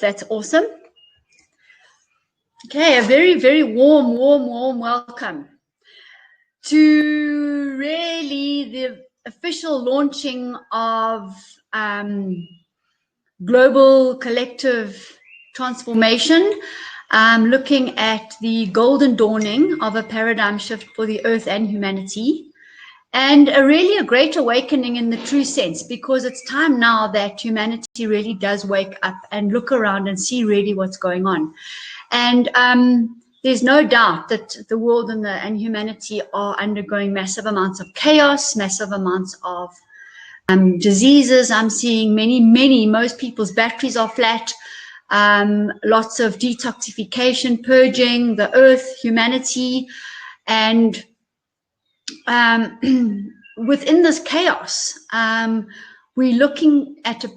That's awesome. Okay, a very, very warm welcome to really the official launching of global collective transformation, looking at the golden dawning of a paradigm shift for the earth and humanity. And really a great awakening in the true sense, because it's time now that humanity really does wake up and look around and see really what's going on. And there's no doubt that the world and humanity are undergoing massive amounts of chaos, massive amounts of diseases. I'm seeing most people's batteries are flat, lots of detoxification, purging the earth, humanity, and within this chaos, we're looking at a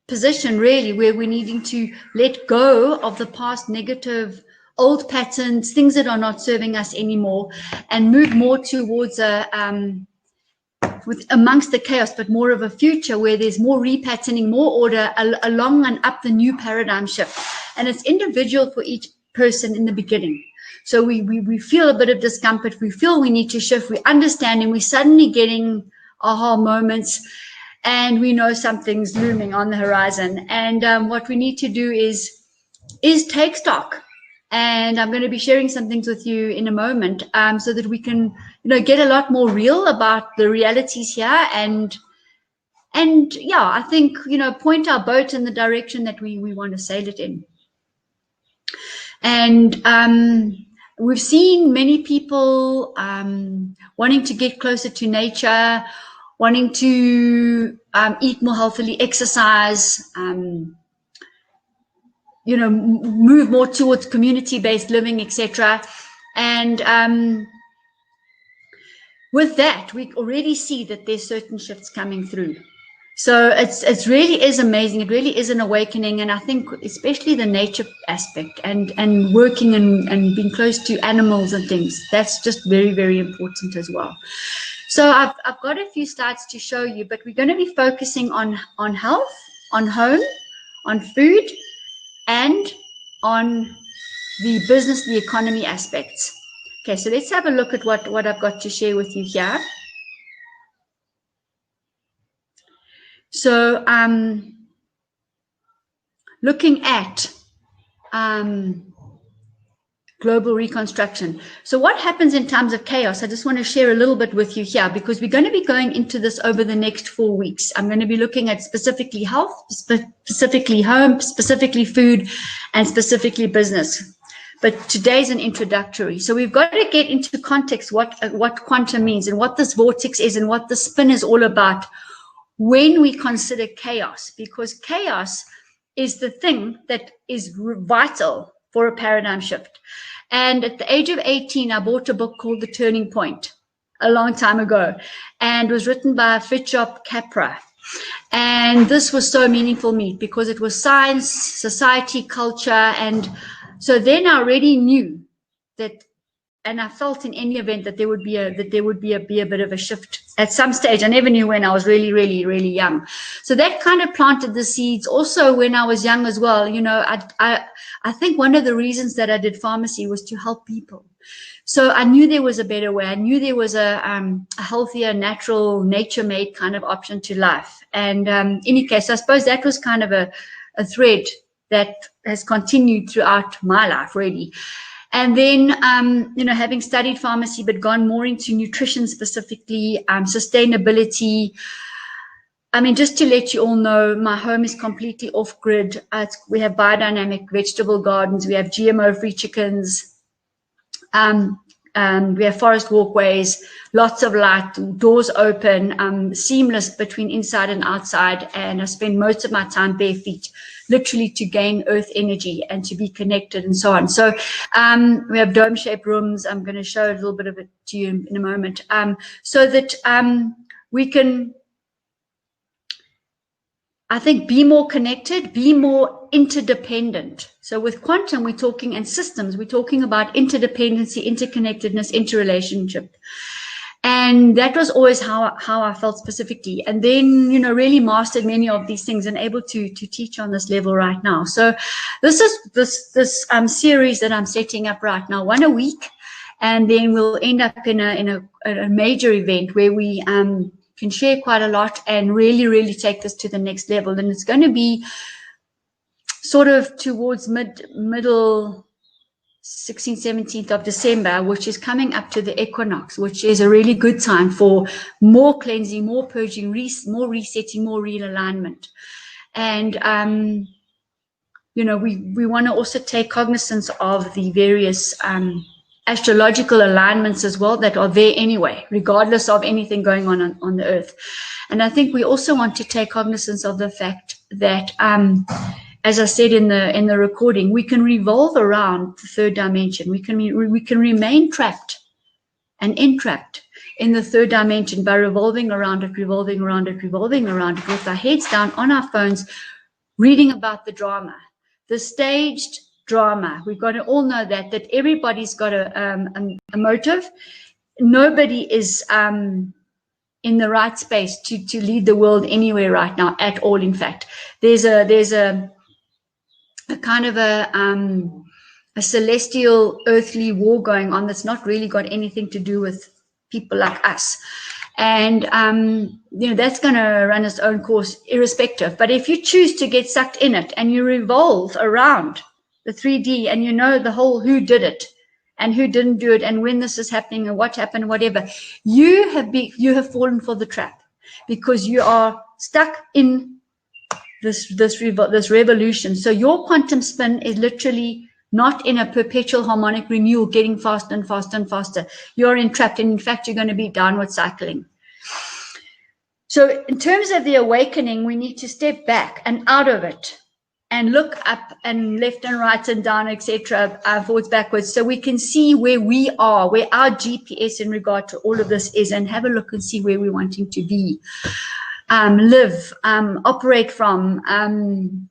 position really where we're needing to let go of the past negative old patterns, things that are not serving us anymore, and move more towards amongst the chaos, but more of a future where there's more repatterning, more order along and up the new paradigm shift. And it's individual for each person in the beginning. So we feel a bit of discomfort. We feel we need to shift. We understand, and we're suddenly getting aha moments, and we know something's looming on the horizon. And what we need to do is take stock. And I'm going to be sharing some things with you in a moment, so that we can, get a lot more real about the realities here, and yeah, I think, point our boat in the direction that we want to sail it in. And we've seen many people wanting to get closer to nature, wanting to eat more healthily, exercise, move more towards community-based living, etc. And with that, we already see that there's certain shifts coming through. So it really is amazing. It really is an awakening. And I think especially the nature aspect and working and being close to animals and things, that's just very, very important as well. So I've got a few slides to show you, but we're going to be focusing on health, on home, on food, and on the business, the economy aspects. Okay, so let's have a look at what I've got to share with you here. So looking at global reconstruction. So what happens in times of chaos? I just want to share a little bit with you here, because we're going to be going into this over the next 4 weeks. I'm going to be looking at specifically health, specifically home, specifically food, and specifically business. But today's an introductory. So we've got to get into context what quantum means and what this vortex is and what the spin is all about when we consider chaos, because chaos is the thing that is vital for a paradigm shift. And at the age of 18, I bought a book called The Turning Point a long time ago, and it was written by Fritjof Capra. And this was so meaningful to me because it was science, society, culture. And so then I already knew that, and I felt in any event that there would be a bit of a shift at some stage. I never knew when. I was really, really, really young. So that kind of planted the seeds. Also, when I was young as well, I think one of the reasons that I did pharmacy was to help people. So I knew there was a better way. I knew there was a healthier, natural, nature-made kind of option to life. And in any case, I suppose that was kind of a thread that has continued throughout my life, really. And then, having studied pharmacy, but gone more into nutrition specifically, sustainability. I mean, just to let you all know, my home is completely off-grid. We have biodynamic vegetable gardens. We have GMO-free chickens. We have forest walkways, lots of light, doors open, seamless between inside and outside. And I spend most of my time bare feet, literally to gain earth energy and to be connected and so on. So we have dome-shaped rooms. I'm going to show a little bit of it to you in a moment, so that we can, I think, be more connected, be more interdependent. So with quantum, we're talking, and systems, we're talking about interdependency, interconnectedness, interrelationship. And that was always how I felt specifically. And then, you know, really mastered many of these things and able to teach on this level right now. So this is this series that I'm setting up right now, 1 a week. And then we'll end up in a major event where we can share quite a lot and really take this to the next level. And it's going to be sort of towards middle 16th, 17th of December, which is coming up to the equinox, which is a really good time for more cleansing, more purging, more resetting, more realignment. And, you know, we want to also take cognizance of the various astrological alignments as well that are there anyway, regardless of anything going on the earth. And I think we also want to take cognizance of the fact that, as I said in the recording, we can revolve around the third dimension. We can remain trapped and entrapped in the third dimension by revolving around it with our heads down on our phones, reading about the drama, the staged drama. We've got to all know that everybody's got a motive. Nobody is in the right space to lead the world anywhere right now at all. In fact, there's a kind of a celestial earthly war going on that's not really got anything to do with people like us. And, you know, that's going to run its own course irrespective. But if you choose to get sucked in it and you revolve around the 3D and you know the whole who did it and who didn't do it and when this is happening and what happened, whatever, you have fallen for the trap, because you are stuck in this revolution. So your quantum spin is literally not in a perpetual harmonic renewal, getting faster and faster and faster. You're entrapped, and in fact, you're going to be downward cycling. So in terms of the awakening, we need to step back and out of it and look up and left and right and down, etc., forwards, backwards, so we can see where we are, where our GPS in regard to all of this is, and have a look and see where we're wanting to be. Live, operate from,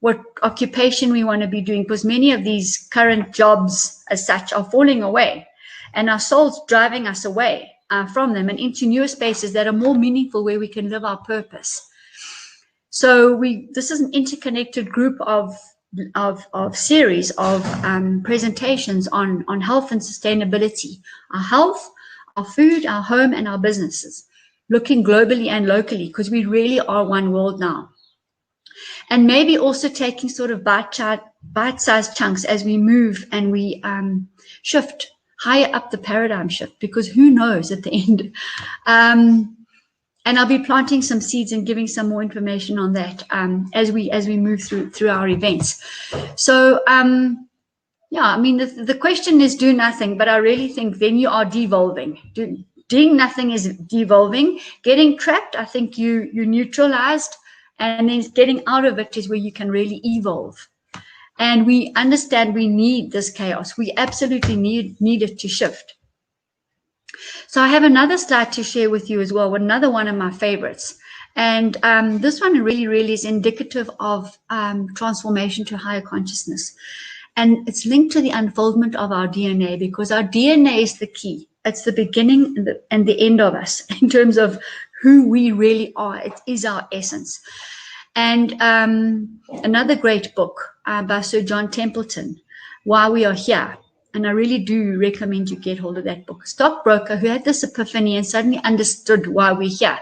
what occupation we want to be doing, because many of these current jobs as such are falling away, and our soul's driving us away from them and into newer spaces that are more meaningful, where we can live our purpose. So this is an interconnected group of series of presentations on health and sustainability, our health, our food, our home, and our businesses, looking globally and locally, because we really are one world now. And maybe also taking sort of bite-sized chunks as we move and we shift higher up the paradigm shift, because who knows at the end. And I'll be planting some seeds and giving some more information on that as we move through our events. So yeah, I mean, the question is do nothing, but I really think then you are devolving. Doing nothing is devolving. Getting trapped, I think you neutralized, and then getting out of it is where you can really evolve. And we understand we need this chaos. We absolutely need it to shift. So I have another slide to share with you as well, another one of my favorites. And this one really is indicative of transformation to higher consciousness. And it's linked to the unfoldment of our DNA, because our DNA is the key. It's the beginning and the end of us in terms of who we really are. It is our essence. And another great book by Sir John Templeton, Why We Are Here. And I really do recommend you get hold of that book. Stockbroker who had this epiphany and suddenly understood why we're here.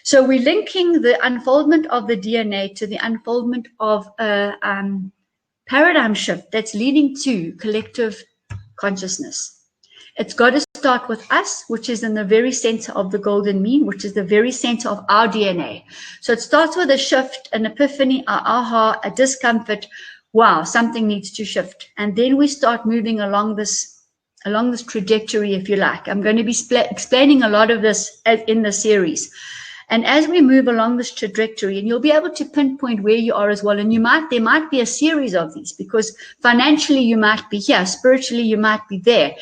So we're linking the unfoldment of the DNA to the unfoldment of a paradigm shift that's leading to collective consciousness. It's got to start with us, which is in the very center of the golden mean, which is the very center of our DNA. So it starts with a shift, an epiphany, a aha, a discomfort. Wow, something needs to shift. And then we start moving along this trajectory, if you like. I'm going to be explaining a lot of this in the series. And as we move along this trajectory, and you'll be able to pinpoint where you are as well. And there might be a series of these, because financially you might be here, spiritually you might be there.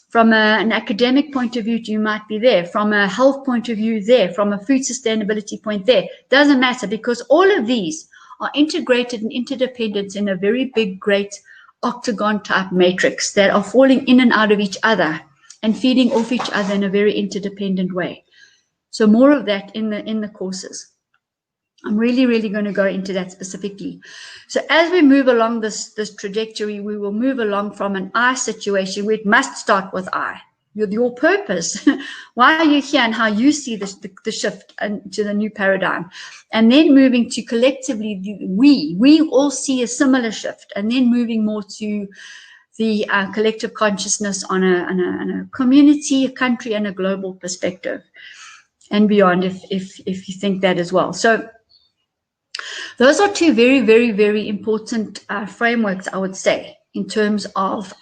From an academic point of view, you might be there. From a health point of view, there. From a food sustainability point, there. Doesn't matter, because all of these are integrated and interdependent in a very big, great octagon type matrix that are falling in and out of each other and feeding off each other in a very interdependent way. So more of that in the courses. I'm really going to go into that specifically. So as we move along this trajectory, we will move along from an I situation where it must start with I. Your purpose, why are you here, and how you see the shift to the new paradigm, and then moving to collectively we all see a similar shift, and then moving more to the collective consciousness on a community, a country, and a global perspective, and beyond, if you think that as well. So those are two very important frameworks, I would say, in terms of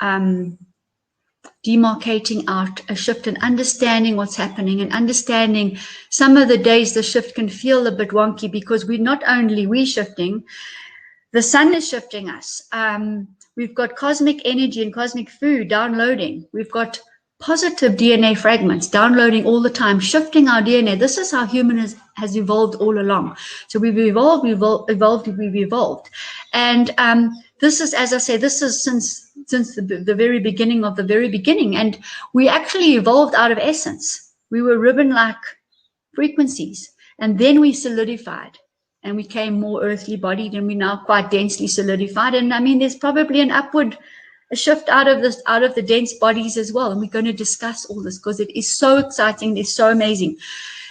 demarcating out a shift and understanding what's happening, and understanding some of the days the shift can feel a bit wonky, because we're shifting, the sun is shifting us. We've got cosmic energy and cosmic food downloading. We've got positive DNA fragments downloading all the time, shifting our DNA. This is how human has evolved all along. So we've evolved. And this is, as I say, this is since the very beginning of the very beginning. And we actually evolved out of essence. We were ribbon-like frequencies. And then we solidified and we became more earthly bodied, and we're now quite densely solidified. And I mean, there's probably a shift out of the dense bodies as well. And we're going to discuss all this because it is so exciting. It's so amazing.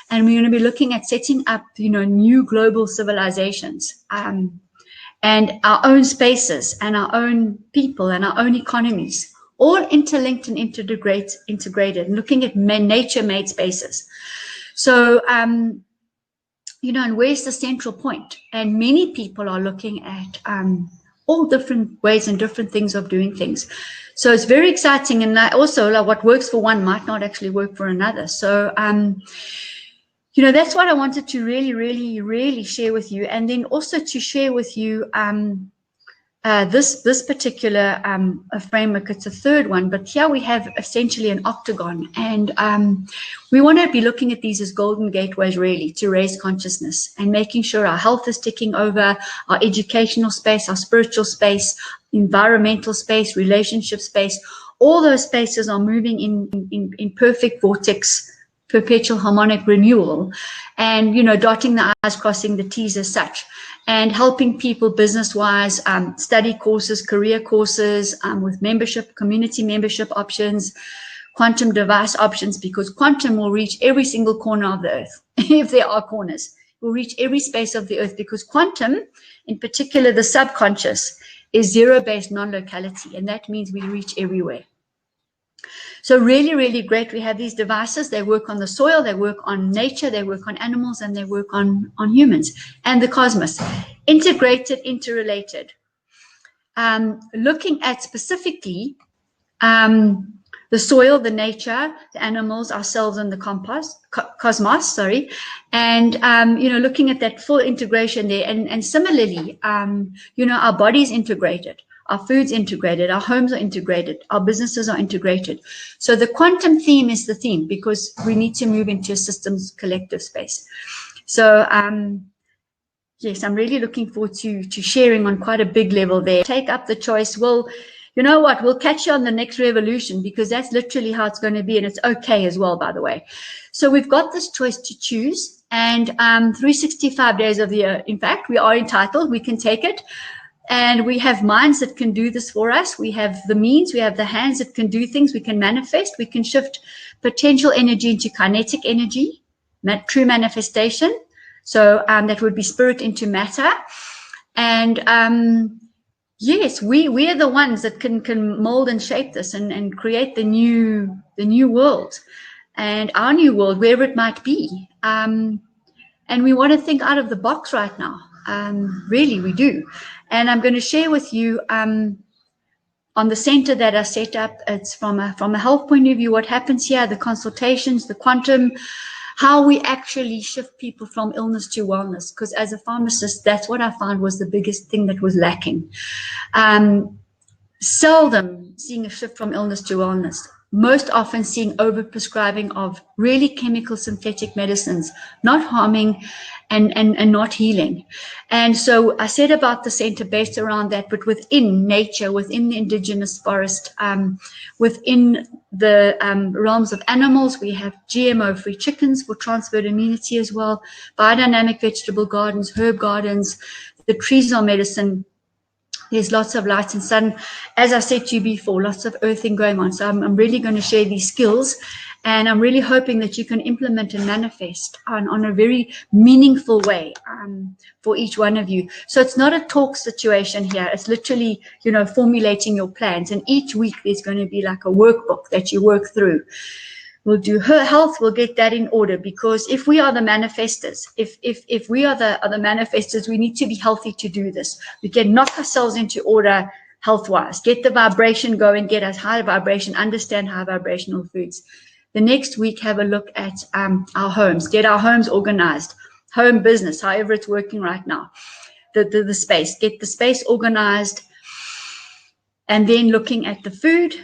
And we're going to be looking at setting up, new global civilizations, and our own spaces and our own people and our own economies, all interlinked and integrated, and looking at nature-made spaces. So, and where's the central point? And many people are looking at all different ways and different things of doing things. So it's very exciting. And also, like, what works for one might not actually work for another. So, that's what I wanted to really share with you. And then also to share with you this particular framework. It's a third one, but here we have essentially an octagon. And we want to be looking at these as golden gateways, really, to raise consciousness and making sure our health is ticking over, our educational space, our spiritual space, environmental space, relationship space. All those spaces are moving in perfect vortex, perpetual harmonic renewal, and dotting the I's, crossing the T's as such, and helping people business-wise, study courses, career courses, with membership, community membership options, quantum device options, because quantum will reach every single corner of the earth. If there are corners, it will reach every space of the earth, because quantum, in particular the subconscious, is zero-based non-locality, and that means we reach everywhere. So really great. We have these devices. They work on the soil, they work on nature, they work on animals, and they work on humans and the cosmos. Integrated, interrelated. Looking at specifically the soil, the nature, the animals, ourselves, and the cosmos, and looking at that full integration there. And similarly, our body's integrated. Our food's integrated, our homes are integrated, our businesses are integrated. So the quantum theme is the theme, because we need to move into a systems collective space. So yes, I'm really looking forward to sharing on quite a big level there. Take up the choice. Well, you know what? We'll catch you on the next revolution, because that's literally how it's going to be. And it's okay as well, by the way. So we've got this choice to choose, and 365 days of the year. In fact, we are entitled. We can take it. And we have minds that can do this for us. We have the means, we have the hands that can do things. We can manifest, we can shift potential energy into kinetic energy, true manifestation. So that would be spirit into matter. And yes, we are the ones that can mold and shape this and create the new world, and our new world, wherever it might be. And we want to think out of the box right now. Really, we do. And I'm going to share with you on the center that I set up. It's from a health point of view, what happens here, the consultations, the quantum, how we actually shift people from illness to wellness. Because as a pharmacist, that's what I found was the biggest thing that was lacking. Seldom seeing a shift from illness to wellness. most often seeing overprescribing of really chemical synthetic medicines, not harming and not healing. And so I said about the center based around that, but within nature, within the indigenous forest, within the realms of animals, we have GMO-free chickens for transferred immunity as well, biodynamic vegetable gardens, herb gardens, the trees are medicine. There's lots of light and sun. As I said to you before, lots of earthing going on. So I'm really going to share these skills, and I'm really hoping that you can implement and manifest on a very meaningful way for each one of you. So it's not a talk situation here. It's literally, formulating your plans. And each week there's going to be like a workbook that you work through. We'll do her health. We'll get that in order, because if we are the manifestors, if we are the manifestors, we need to be healthy to do this. We can knock ourselves into order health-wise, get the vibration going, get us high vibration, understand high vibrational foods. The next week, have a look at our homes, get our homes organized, home business, however it's working right now, the space, get the space organized, and then looking at the food,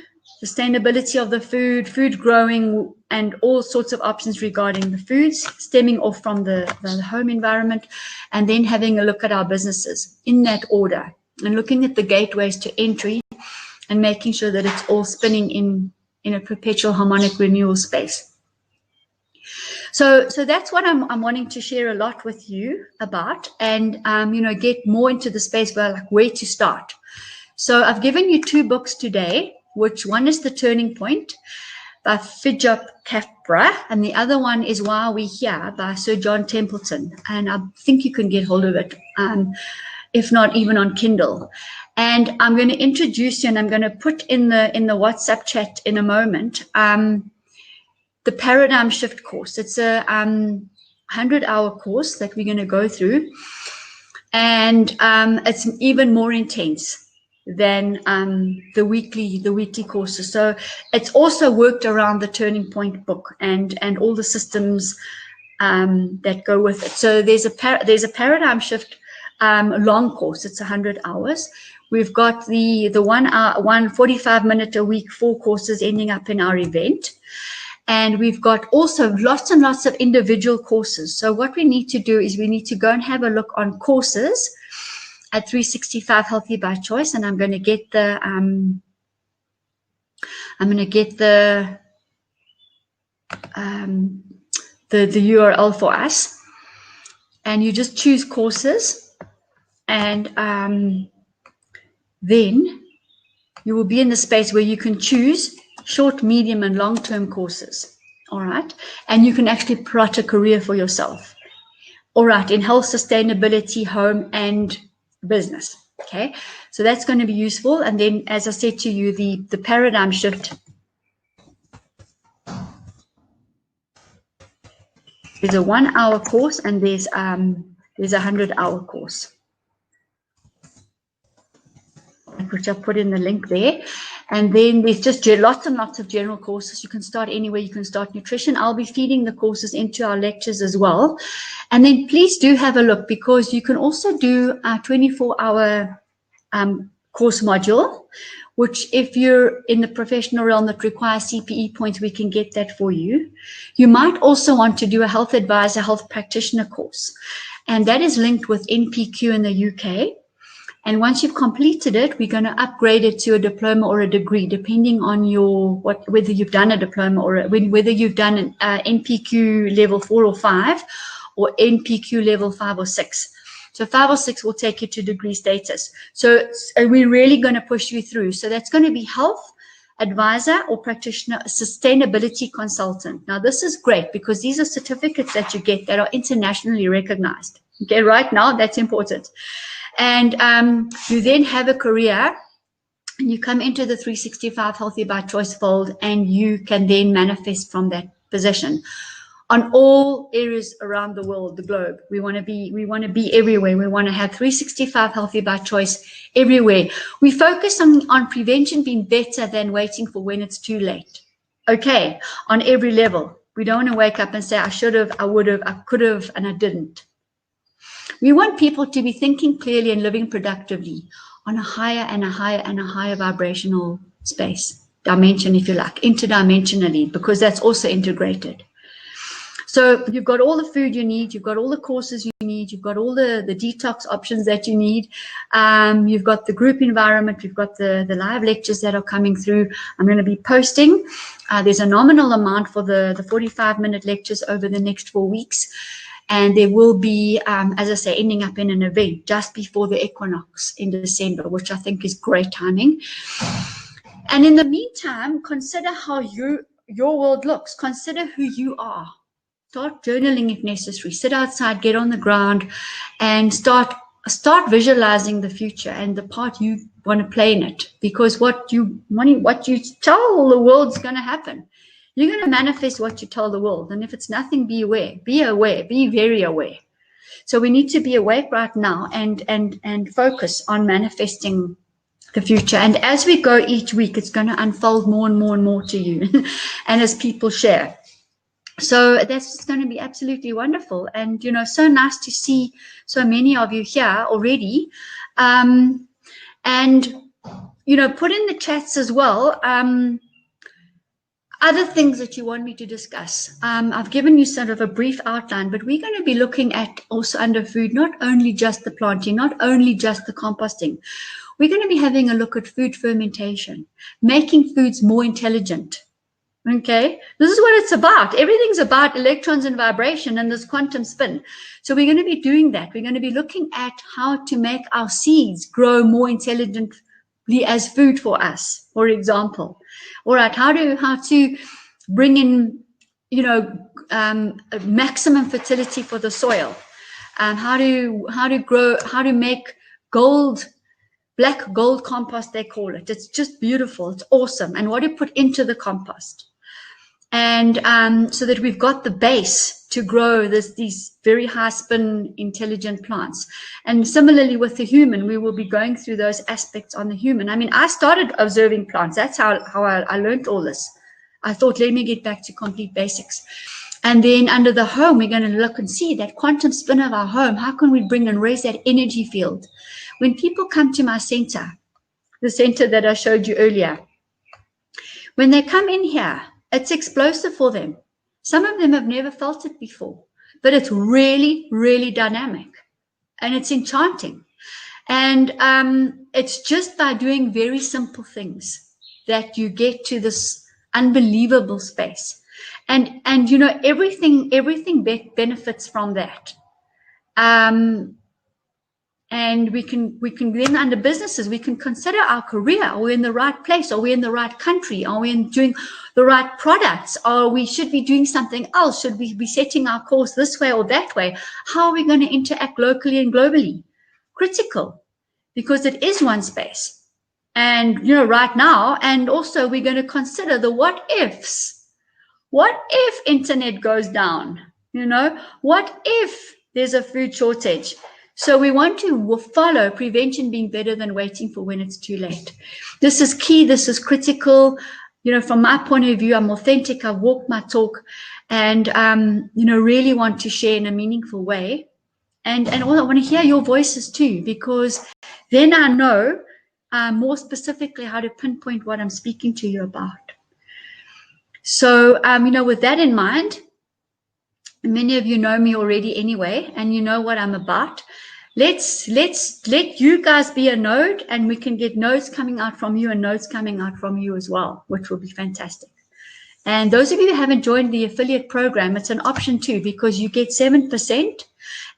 sustainability of the food growing, and all sorts of options regarding the foods, stemming off from the home environment, and then having a look at our businesses in that order, and looking at the gateways to entry and making sure that it's all spinning in a perpetual harmonic renewal space. So that's what I'm wanting to share a lot with you about, and get more into the space where to start. So I've given you 2 books today, which one is The Turning Point by Fidjop Capra, and the other one is Why Are We Here by Sir John Templeton. And I think you can get hold of it, if not even on Kindle. And I'm going to introduce you, and I'm going to put in the WhatsApp chat in a moment, the Paradigm Shift course. It's a 100-hour course that we're going to go through, and it's even more intense than the weekly courses. So it's also worked around the Turning Point book and all the systems that go with it. So there's a Paradigm Shift long course. It's 100 hours. We've got the 1 hour, 45-minute a week, 4 courses ending up in our event. And we've got also lots and lots of individual courses. So what we need to do is we need to go and have a look on courses at 365 Healthy by Choice, and I'm going to get the URL for us, and you just choose courses, and then you will be in the space where you can choose short, medium, and long-term courses. All right, and you can actually plot a career for yourself. All right, in health, sustainability, home, and business. Okay, so that's going to be useful. And then, as I said to you, the Paradigm Shift is a 1-hour course, and there's a 100-hour course, which I put in the link there. And then there's just lots and lots of general courses. You can start anywhere. You can start nutrition. I'll be feeding the courses into our lectures as well. And then please do have a look, because you can also do a 24-hour course module, which if you're in the professional realm that requires CPE points, we can get that for you. You might also want to do a health advisor, health practitioner course. And that is linked with NPQ in the UK. And once you've completed it, we're going to upgrade it to a diploma or a degree, depending on whether you've done a diploma or whether you've done an NPQ level 4 or 5, or NPQ level 5 or 6. So 5 or 6 will take you to degree status. So we're really going to push you through. So that's going to be health advisor or practitioner, sustainability consultant. Now this is great, because these are certificates that you get that are internationally recognized. Okay, right now that's important. And you then have a career, and you come into the 365 Healthy by Choice fold, and you can then manifest from that position on all areas around the world, the globe. We want to be everywhere. We want to have 365 Healthy by Choice everywhere. We focus on prevention being better than waiting for when it's too late. Okay, on every level. We don't want to wake up and say, I should have, I would have, I could have, and I didn't. We want people to be thinking clearly and living productively on a higher and a higher and a higher vibrational space. dimension, if you like, interdimensionally, because that's also integrated. So you've got all the food you need, you've got all the courses you need, you've got all the detox options that you need, you've got the group environment, we've got the live lectures that are coming through. I'm going to be posting. There's a nominal amount for the 45-minute lectures over the next 4 weeks. And there will be, as I say, ending up in an event just before the equinox in December, which I think is great timing. And in the meantime, consider how your world looks. Consider who you are. Start journaling if necessary. Sit outside, get on the ground, and start visualizing the future and the part you want to play in it. Because what you tell the world's going to happen. You're going to manifest what you tell the world. And if it's nothing, be aware, be very aware. So we need to be awake right now and focus on manifesting the future. And as we go each week, it's going to unfold more and more and more to you. And as people share. So that's going to be absolutely wonderful. And, you know, so nice to see so many of you here already. And, you know, put in the chats as well, other things that you want me to discuss. I've given you sort of a brief outline, but we're going to be looking at also under food, not only just the planting, not only just the composting. We're going to be having a look at food fermentation, making foods more intelligent. Okay, this is what it's about. Everything's about electrons and vibration and this quantum spin. So we're going to be doing that. We're going to be looking at how to make our seeds grow more intelligently as food for us, for example. All right, how to bring in, you know, maximum fertility for the soil, how to make black gold compost, they call it. It's just beautiful. It's awesome. And what to put into the compost. And so that we've got the base to grow these very high spin intelligent plants. And similarly with the human, we will be going through those aspects on the human. I mean, I started observing plants. That's how I learned all this. I thought, let me get back to complete basics. And then under the home, we're going to look and see that quantum spin of our home. How can we bring and raise that energy field? When people come to my center, the center that I showed you earlier, when they come in here, it's explosive for them. Some of them have never felt it before, but it's really, really dynamic and it's enchanting. And it's just by doing very simple things that you get to this unbelievable space. And you know, everything benefits from that. And we can then under businesses, we can consider our career. Are we in the right place? Are we in the right country? Are we doing the right products? Or should we be doing something else? Should we be setting our course this way or that way? How are we going to interact locally and globally? Critical, because it is one space. And, you know, right now, and also we're going to consider the what ifs. What if internet goes down? You know, what if there's a food shortage? So we want to follow prevention being better than waiting for when it's too late. This is key. This is critical. You know, from my point of view, I'm authentic. I've walked my talk and, you know, really want to share in a meaningful way. And I want to hear your voices too, because then I know more specifically how to pinpoint what I'm speaking to you about. So, you know, with that in mind, many of you know me already anyway, and you know what I'm about. Let's let you guys be a node, and we can get nodes coming out from you and nodes coming out from you as well, which will be fantastic. And those of you who haven't joined the affiliate program, it's an option too, because you get 7%,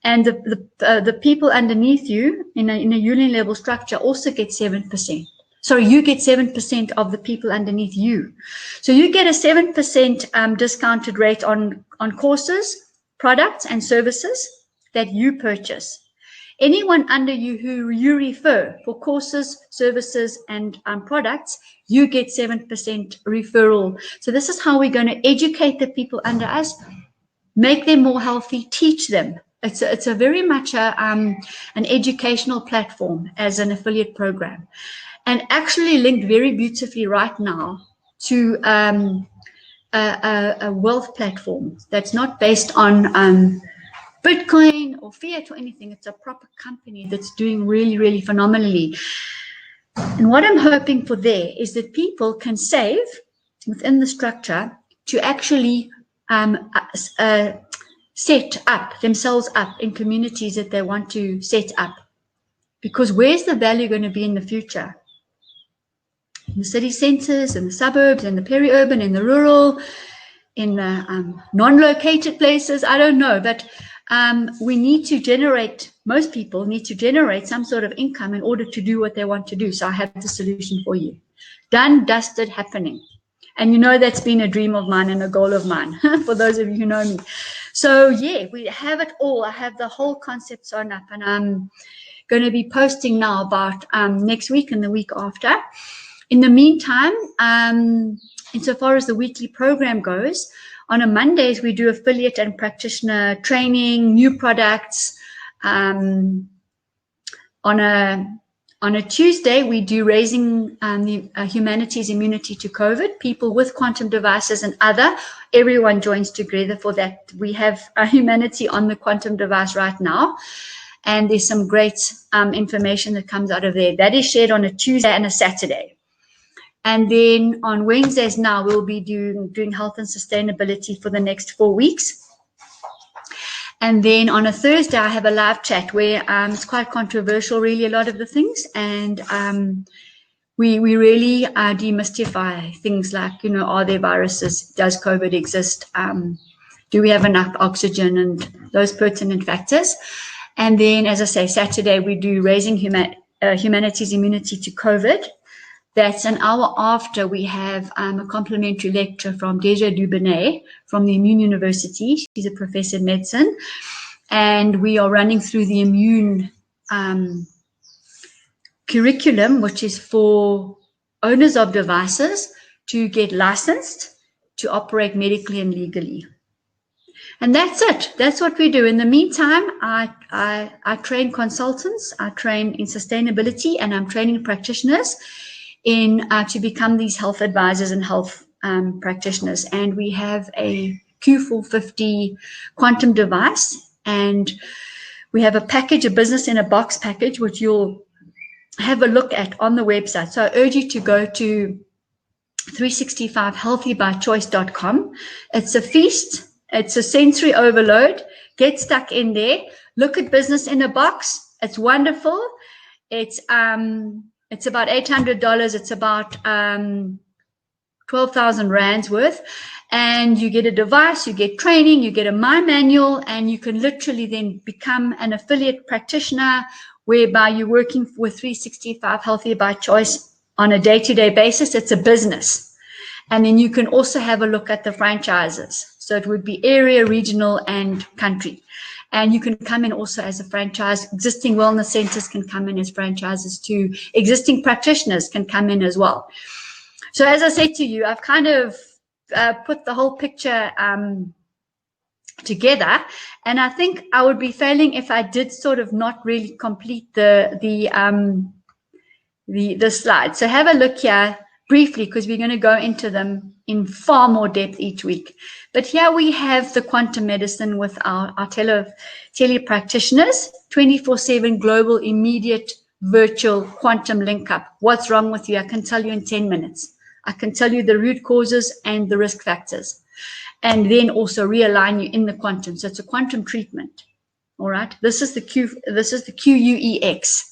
and the people underneath you in a union level structure also get 7%. Sorry, you get 7% of the people underneath you. So you get a 7% discounted rate on courses, products, and services that you purchase. Anyone under you who you refer for courses, services, and products, you get 7% referral. So this is how we're going to educate the people under us, make them more healthy, teach them. It's a very much an educational platform as an affiliate program, and actually linked very beautifully right now to a wealth platform that's not based on Bitcoin or fiat or anything. It's a proper company that's doing really, really phenomenally. And what I'm hoping for there is that people can save within the structure to actually set up themselves up in communities that they want to set up. Because where's the value going to be in the future? In the city centers, in the suburbs, in the peri-urban, in the rural, in the non-located places, I don't know. But we need to generate, most people need to generate some sort of income in order to do what they want to do. So I have the solution for you. Done, dusted, happening. And you know that's been a dream of mine and a goal of mine, for those of you who know me. So yeah, we have it all. I have the whole concept sewn up, and I'm going to be posting now about next week and the week after. In the meantime, insofar as the weekly program goes, on a Mondays we do affiliate and practitioner training, new products. On a Tuesday, we do raising humanity's immunity to COVID. People with quantum devices and everyone joins together for that. We have humanity on the quantum device right now. And there's some great information that comes out of there. That is shared on a Tuesday and a Saturday. And then on Wednesdays now, we'll be doing health and sustainability for the next 4 weeks. And then on a Thursday, I have a live chat where it's quite controversial, really, a lot of the things. And we really demystify things like, are there viruses? Does COVID exist? Do we have enough oxygen? And those pertinent factors. And then, as I say, Saturday, we do raising humanity's immunity to COVID. That's an hour after we have a complimentary lecture from Deja Dubonnet from the Immune University. She's a professor in medicine. And we are running through the immune curriculum, which is for owners of devices to get licensed to operate medically and legally. And that's it. That's what we do. In the meantime, I train consultants, I train in sustainability, and I'm training practitioners to become these health advisors and health practitioners. And we have a Q450 quantum device, and we have a package, a business in a box package, which you'll have a look at on the website. So I urge you to go to 365healthybychoice.com. It's a feast. It's a sensory overload. Get stuck in there. Look at business in a box. It's wonderful. It's about $800. It's about 12,000 rands worth. And you get a device, you get training, you get a My Manual, and you can literally then become an affiliate practitioner whereby you're working with 365 Healthy by Choice on a day-to-day basis. It's a business. And then you can also have a look at the franchises. So it would be area, regional, and country. And you can come in also as a franchise. Existing wellness centers can come in as franchises too. Existing practitioners can come in as well. So as I said to you, I've kind of put the whole picture together. And I think I would be failing if I did sort of not really complete the slides. So have a look here briefly, because we're going to go into them in far more depth each week. But here we have the quantum medicine with our tele practitioners, 24/7 global, immediate, virtual quantum link up. What's wrong with you? I can tell you in 10 minutes. I can tell you the root causes and the risk factors, and then also realign you in the quantum. So it's a quantum treatment. All right. This is the QUEX.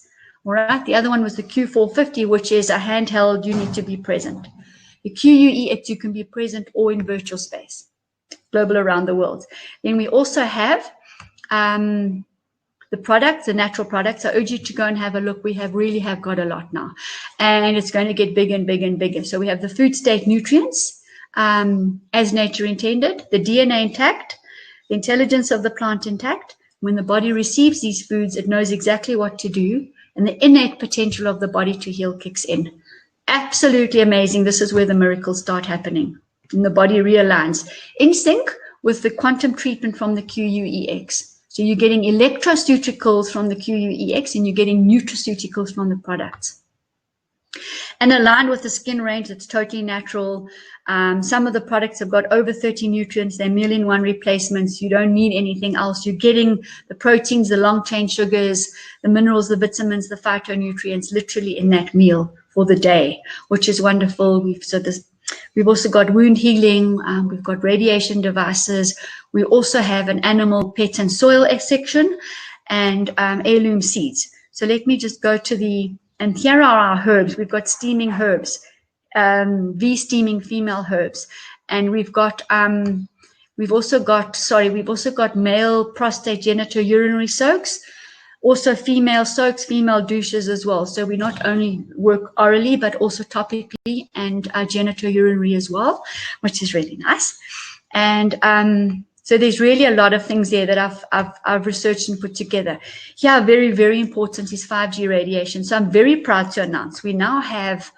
All right. The other one was the Q450, which is a handheld. You need to be present. The QUEX, you can be present or in virtual space, global, around the world. Then we also have the products, the natural products. I urge you to go and have a look. We really have got a lot now, and it's going to get bigger and bigger and bigger. So we have the food state nutrients as nature intended, the DNA intact, the intelligence of the plant intact. When the body receives these foods, it knows exactly what to do, and the innate potential of the body to heal kicks in. Absolutely amazing. This is where the miracles start happening, and the body realigns in sync with the quantum treatment from the QUEX. So you're getting electroceuticals from the QUEX, and you're getting nutraceuticals from the products. and aligned with the skin range that's totally natural. Some of the products have got over 30 nutrients. They're meal-in-one replacements. You don't need anything else. You're getting the proteins, the long-chain sugars, the minerals, the vitamins, the phytonutrients literally in that meal for the day, which is wonderful. We've also got wound healing. We've got radiation devices. We also have an animal, pet, and soil section, and heirloom seeds. So let me just go to and here are our herbs. We've got steaming herbs, steaming female herbs, and we've also got male prostate genitourinary soaks, also female soaks, female douches as well. So we not only work orally, but also topically and genitourinary as well, which is really nice. And so there's really a lot of things there that I've researched and put together. Here, very, very important is 5G radiation. So I'm very proud to announce we now have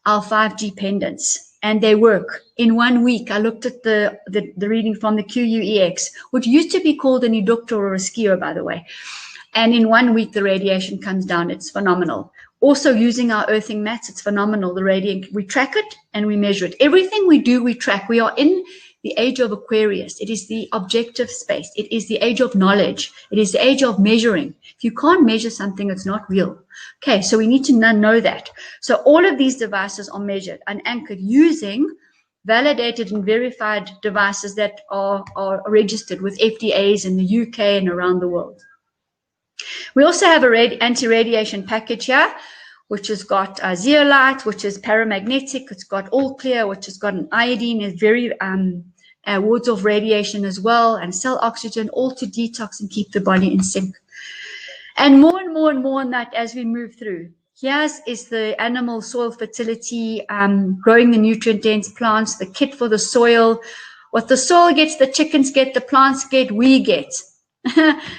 our 5G pendants, and they work. In 1 week, I looked at the reading from the QUEX, which used to be called an eductor or a skier, by the way. And in 1 week, the radiation comes down. It's phenomenal. Also, using our earthing mats, it's phenomenal. The radiation, we track it and we measure it. Everything we do, we track. We are in the age of Aquarius. It is the objective space. It is the age of knowledge. It is the age of measuring. If you can't measure something, it's not real. Okay, so we need to know that. So all of these devices are measured and anchored using validated and verified devices that are registered with FDAs in the UK and around the world. We also have an anti-radiation package here, which has got zeolite, which is paramagnetic. It's got all clear, which has got an iodine, is very wards off radiation as well, and cell oxygen, all to detox and keep the body in sync. And more and more and more on that as we move through. Here is the animal soil fertility, growing the nutrient-dense plants, the kit for the soil. What the soil gets, the chickens get, the plants get, we get.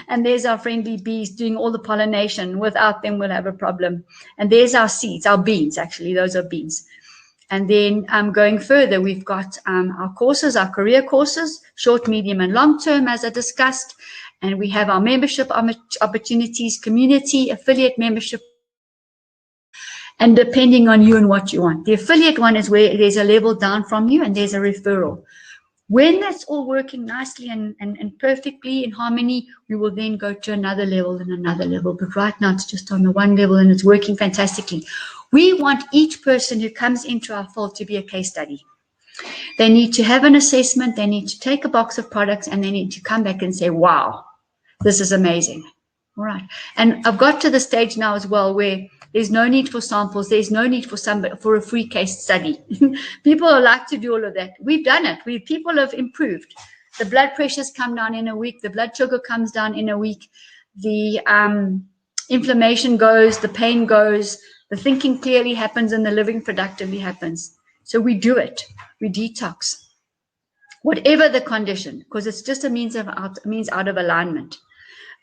And there's our friendly bees doing all the pollination. Without them, we'll have a problem. And there's our seeds, our beans, actually, those are beans. And then going further, we've got our courses, our career courses, short, medium, and long term, as I discussed. And we have our membership opportunities, community, affiliate membership. And depending on you and what you want. The affiliate one is where there's a level down from you and there's a referral. When that's all working nicely and perfectly in harmony, we will then go to another level and another level. But right now it's just on the one level and it's working fantastically. We want each person who comes into our fold to be a case study. They need to have an assessment, they need to take a box of products, and they need to come back and say, wow, this is amazing. All right. And I've got to the stage now as well where there's no need for samples. There's no need for a free case study. People like to do all of that. We've done it. People have improved. The blood pressures come down in a week. The blood sugar comes down in a week. The inflammation goes. The pain goes. The thinking clearly happens, and the living productively happens. So we do it. We detox, whatever the condition, because it's just a means out of alignment.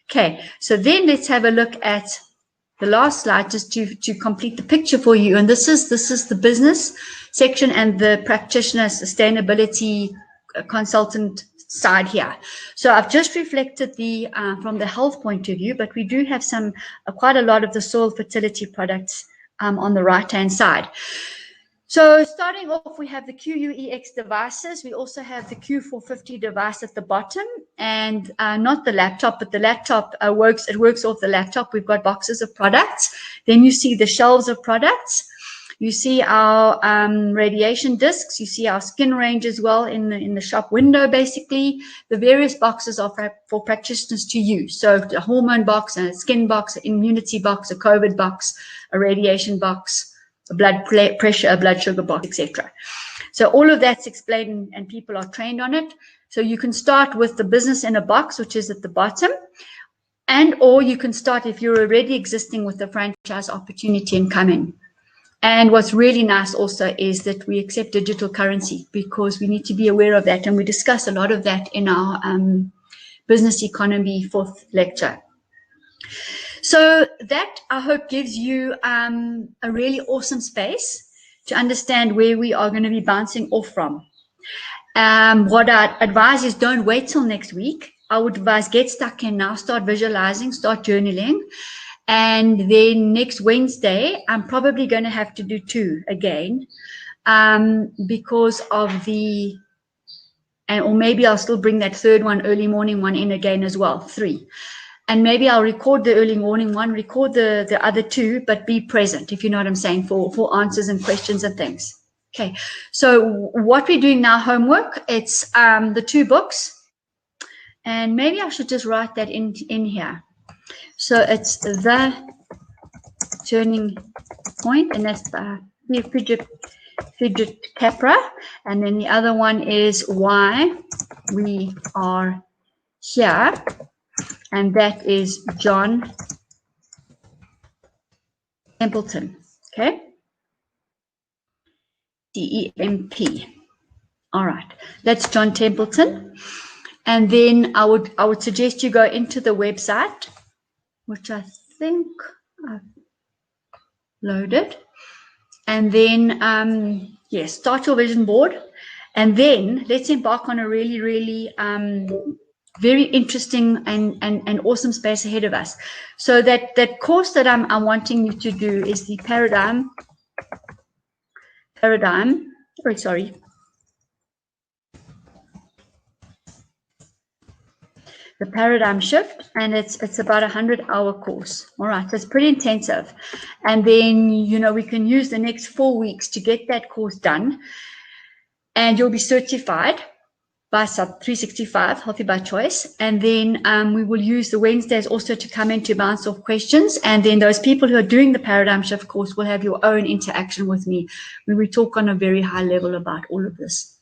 Okay. So then let's have a look at the last slide, just to complete the picture for you. And this is the business section and the practitioner sustainability consultant side here. So I've just reflected from the health point of view, but we do have quite a lot of the soil fertility products on the right-hand side. So starting off, we have the QUEX devices. We also have the Q450 device at the bottom, and not the laptop, but the laptop works off the laptop. We've got boxes of products. Then you see the shelves of products. You see our radiation discs. You see our skin range as well in the shop window, basically. The various boxes are for practitioners to use. So a hormone box, a skin box, an immunity box, a COVID box, a radiation box, a blood pressure, a blood sugar box, etc. So all of that's explained and people are trained on it. So you can start with the business in a box, which is at the bottom, or you can start if you're already existing with the franchise opportunity and come in. And what's really nice also is that we accept digital currency, because we need to be aware of that. And we discuss a lot of that in our business economy 4th lecture. So that, I hope, gives you a really awesome space to understand where we are going to be bouncing off from. What I advise is don't wait till next week. I would advise get stuck in now, start visualizing, start journaling, And then next Wednesday, I'm probably going to have to do 2 again, because of the, or maybe I'll still bring that third one, early morning one, in again as well, 3. And maybe I'll record the early morning one, record the other 2, but be present, if you know what I'm saying, for answers and questions and things. Okay, so what we're doing now, homework, it's the 2 books. And maybe I should just write that in here. So it's The Turning Point, and that's by Fidget Capra. And then the other one is Why We Are Here, and that is John Templeton. Okay, TEMP. All right, that's John Templeton. And then I would suggest you go into the website, which I think I've loaded, and then yes, start your vision board, and then let's embark on a really, really very interesting and awesome space ahead of us. So that course that I'm wanting you to do is the paradigm. Oh, sorry. The paradigm shift, and it's about 100-hour course. All right, so it's pretty intensive. And then, you know, we can use the next 4 weeks to get that course done, and you'll be certified by Sub 365, Healthy by Choice. And then we will use the Wednesdays also to come in to bounce off questions. And then those people who are doing the paradigm shift course will have your own interaction with me when we talk on a very high level about all of this.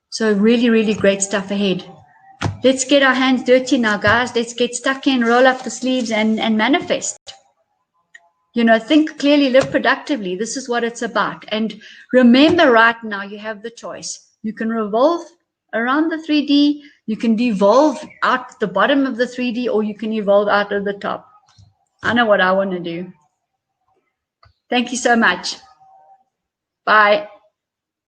So really, really great stuff ahead. Let's get our hands dirty now, guys. Let's get stuck in, roll up the sleeves, and manifest. You know, think clearly, live productively. This is what it's about. And remember, right now, you have the choice. You can revolve around the 3D. You can devolve out the bottom of the 3D, or you can evolve out of the top. I know what I want to do. Thank you so much. Bye.